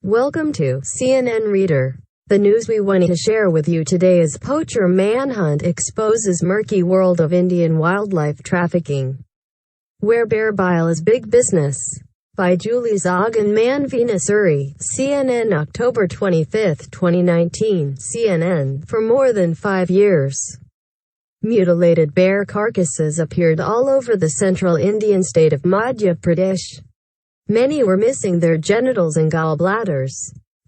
Welcome to CNN Reader. The news we want to share with you today is Poacher manhunt exposes murky world of Indian wildlife trafficking, where bear bile is big business. By Julie Zaugg and Manveena Suri, CNN October 25, 2019. CNN. For more than 5 years, mutilated bear carcasses appeared all over the central Indian state of Madhya Pradesh. Many were missing their genitals and gallbladders.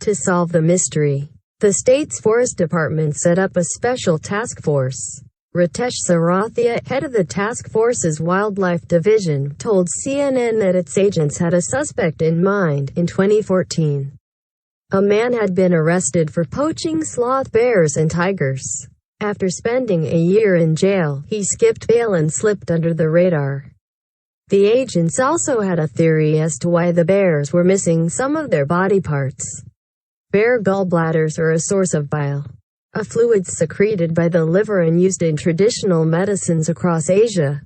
To solve the mystery, the state's forest department set up a special task force. Ritesh Sarathia, head of the task force's wildlife division, told CNN that its agents had a suspect in mind. In 2014, a man had been arrested for poaching sloth bears and tigers. After spending a year in jail, he skipped bail and slipped under the radar. The agents also had a theory as to why the bears were missing some of their body parts. Bear gallbladders are a source of bile, a fluid secreted by the liver and used in traditional medicines across Asia.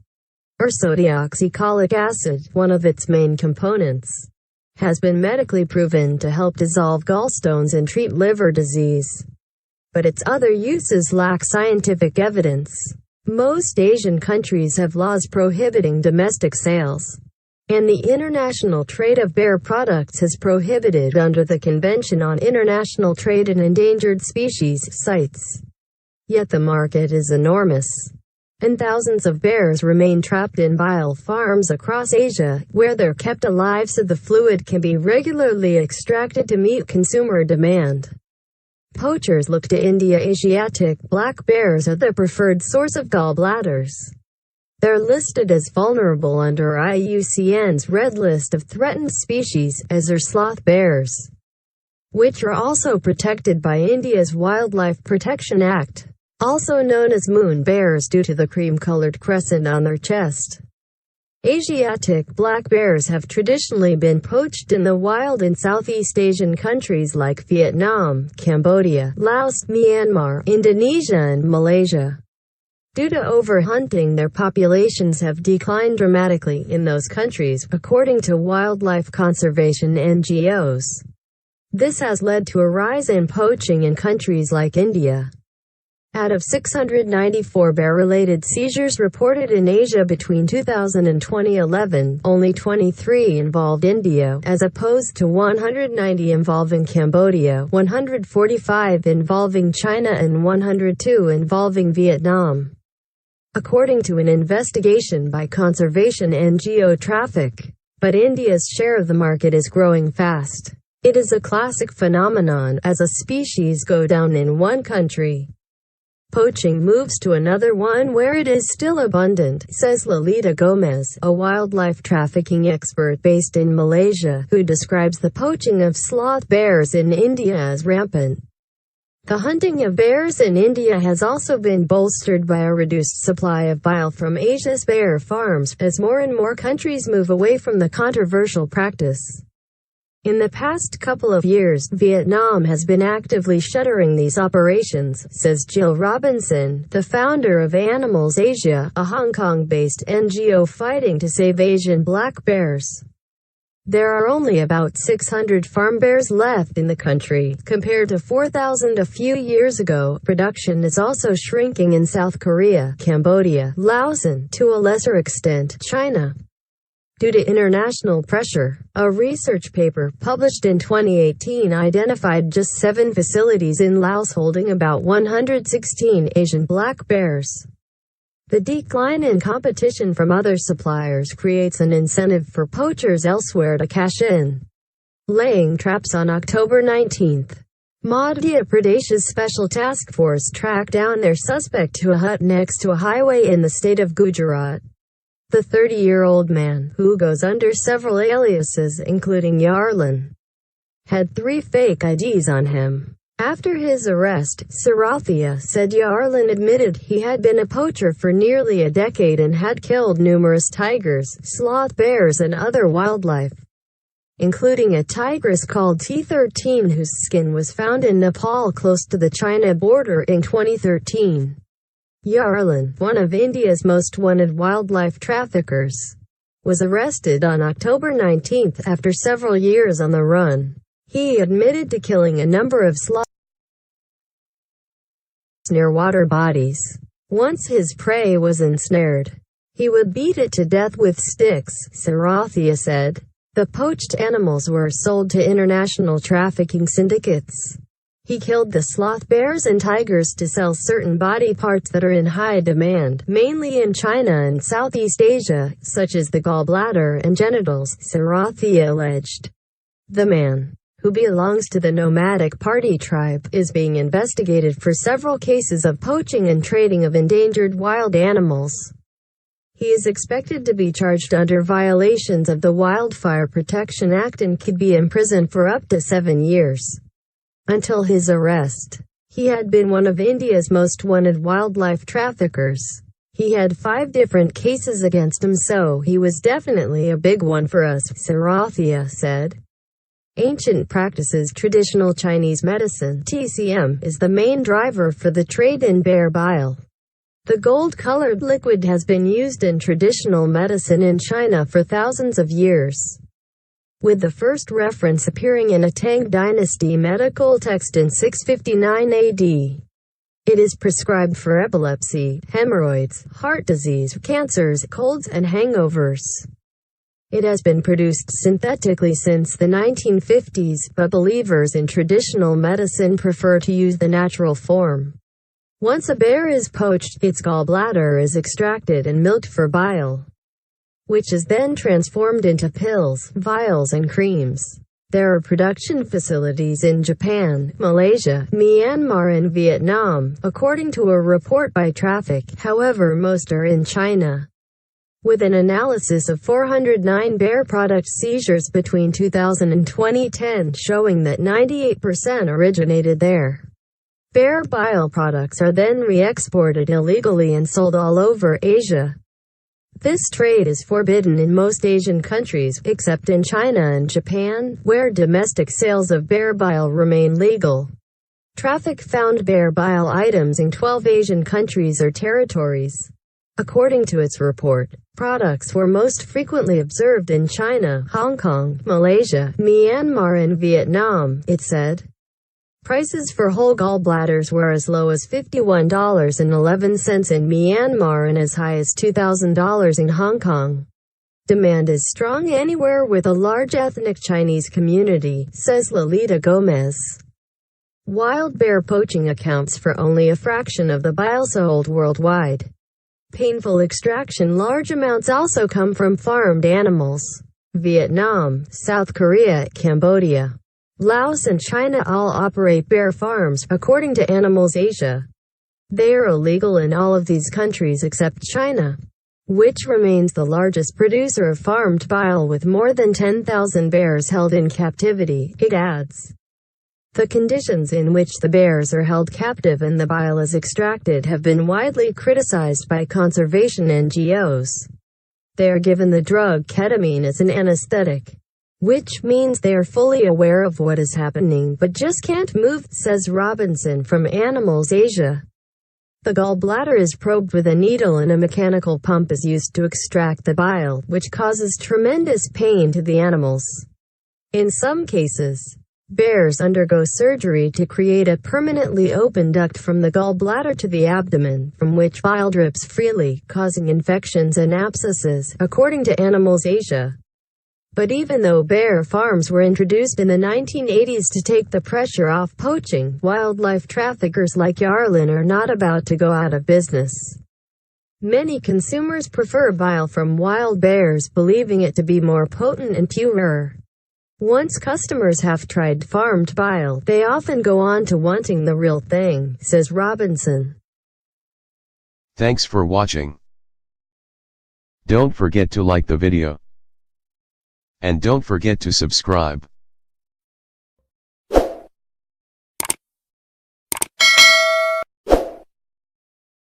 Ursodeoxycholic acid, one of its main components, has been medically proven to help dissolve gallstones and treat liver disease. But its other uses lack scientific evidence. Most Asian countries have laws prohibiting domestic sales, and the international trade of bear products is prohibited under the Convention on International Trade in Endangered Species (CITES). Yet the market is enormous, and thousands of bears remain trapped in bile farms across Asia, where they're kept alive so the fluid can be regularly extracted to meet consumer demand. Poachers look to India. Asiatic black bears are the preferred source of gallbladders. They're listed as vulnerable under IUCN's Red List of Threatened Species, as are sloth bears, which are also protected by India's Wildlife Protection Act, also known as moon bears due to the cream-colored crescent on their chest. Asiatic black bears have traditionally been poached in the wild in Southeast Asian countries like Vietnam, Cambodia, Laos, Myanmar, Indonesia and Malaysia. Due to overhunting, their populations have declined dramatically in those countries, according to wildlife conservation NGOs. This has led to a rise in poaching in countries like India. Out of 694 bear-related seizures reported in Asia between 2000 and 2011, only 23 involved India, as opposed to 190 involving Cambodia, 145 involving China and 102 involving Vietnam. According to an investigation by conservation NGO Traffic. But India's share of the market is growing fast. It is a classic phenomenon. As a species go down in one country, poaching moves to another one where it is still abundant, says Lalita Gomez, a wildlife trafficking expert based in Malaysia, who describes the poaching of sloth bears in India as rampant. The hunting of bears in India has also been bolstered by a reduced supply of bile from Asia's bear farms, as more and more countries move away from the controversial practice. In the past couple of years, Vietnam has been actively shuttering these operations, says Jill Robinson, the founder of Animals Asia, a Hong Kong-based NGO fighting to save Asian black bears. There are only about 600 farm bears left in the country, compared to 4,000 a few years ago. Production is also shrinking in South Korea, Cambodia, Laos and, to a lesser extent, China. Due to international pressure, a research paper published in 2018 identified just 7 facilities in Laos holding about 116 Asian black bears. The decline in competition from other suppliers creates an incentive for poachers elsewhere to cash in, laying traps. On October 19, Madhya Pradesh's Special Task Force tracked down their suspect to a hut next to a highway in the state of Gujarat. The 30-year-old man, who goes under several aliases including Yarlin, had 3 fake IDs on him. After his arrest, Sarathia said Yarlin admitted he had been a poacher for nearly a decade and had killed numerous tigers, sloth bears and other wildlife, including a tigress called T13 whose skin was found in Nepal close to the China border in 2013. Yarlin, one of India's most wanted wildlife traffickers, was arrested on October 19 after several years on the run. He admitted to killing a number of sloths near water bodies. Once his prey was ensnared, he would beat it to death with sticks, Sarathia said. The poached animals were sold to international trafficking syndicates. He killed the sloth bears and tigers to sell certain body parts that are in high demand, mainly in China and Southeast Asia, such as the gallbladder and genitals, Sarathia alleged. The man, who belongs to the nomadic party tribe, is being investigated for several cases of poaching and trading of endangered wild animals. He is expected to be charged under violations of the Wildfire Protection Act and could be imprisoned for up to 7 years. Until his arrest, he had been one of India's most wanted wildlife traffickers. He had 5 different cases against him, so he was definitely a big one for us, Sarathia said. Ancient practices. Traditional Chinese medicine (TCM) is the main driver for the trade in bear bile. The gold-colored liquid has been used in traditional medicine in China for thousands of years, with the first reference appearing in a Tang dynasty medical text in 659 AD. It is prescribed for epilepsy, hemorrhoids, heart disease, cancers, colds, and hangovers. It has been produced synthetically since the 1950s, but believers in traditional medicine prefer to use the natural form. Once a bear is poached, its gallbladder is extracted and milked for bile, which is then transformed into pills, vials, and creams. There are production facilities in Japan, Malaysia, Myanmar, and Vietnam, according to a report by Traffic. However, most are in China. With an analysis of 409 bear product seizures between 2000 and 2010 showing that 98% originated there. Bear bile products are then re-exported illegally and sold all over Asia. This trade is forbidden in most Asian countries, except in China and Japan, where domestic sales of bear bile remain legal. Traffic found bear bile items in 12 Asian countries or territories. According to its report, products were most frequently observed in China, Hong Kong, Malaysia, Myanmar, and Vietnam, it said. Prices for whole gallbladders were as low as $51.11 in Myanmar and as high as $2,000 in Hong Kong. Demand is strong anywhere with a large ethnic Chinese community, says Lolita Gomez. Wild bear poaching accounts for only a fraction of the bile sold worldwide. Painful extraction. Large amounts also come from farmed animals. Vietnam, South Korea, Cambodia, Laos, and China all operate bear farms, according to Animals Asia. They are illegal in all of these countries except China, which remains the largest producer of farmed bile with more than 10,000 bears held in captivity, it adds. The conditions in which the bears are held captive and the bile is extracted have been widely criticized by conservation NGOs. They are given the drug ketamine as an anesthetic, which means they are fully aware of what is happening but just can't move, says Robinson from Animals Asia. The gallbladder is probed with a needle and a mechanical pump is used to extract the bile, which causes tremendous pain to the animals. In some cases, bears undergo surgery to create a permanently open duct from the gallbladder to the abdomen, from which bile drips freely, causing infections and abscesses, according to Animals Asia. But even though bear farms were introduced in the 1980s to take the pressure off poaching, wildlife traffickers like Yarlin are not about to go out of business. Many consumers prefer bile from wild bears, believing it to be more potent and purer. Once customers have tried farmed bile, they often go on to wanting the real thing, says Robinson. Thanks for watching. Don't forget to like the video. And don't forget to subscribe.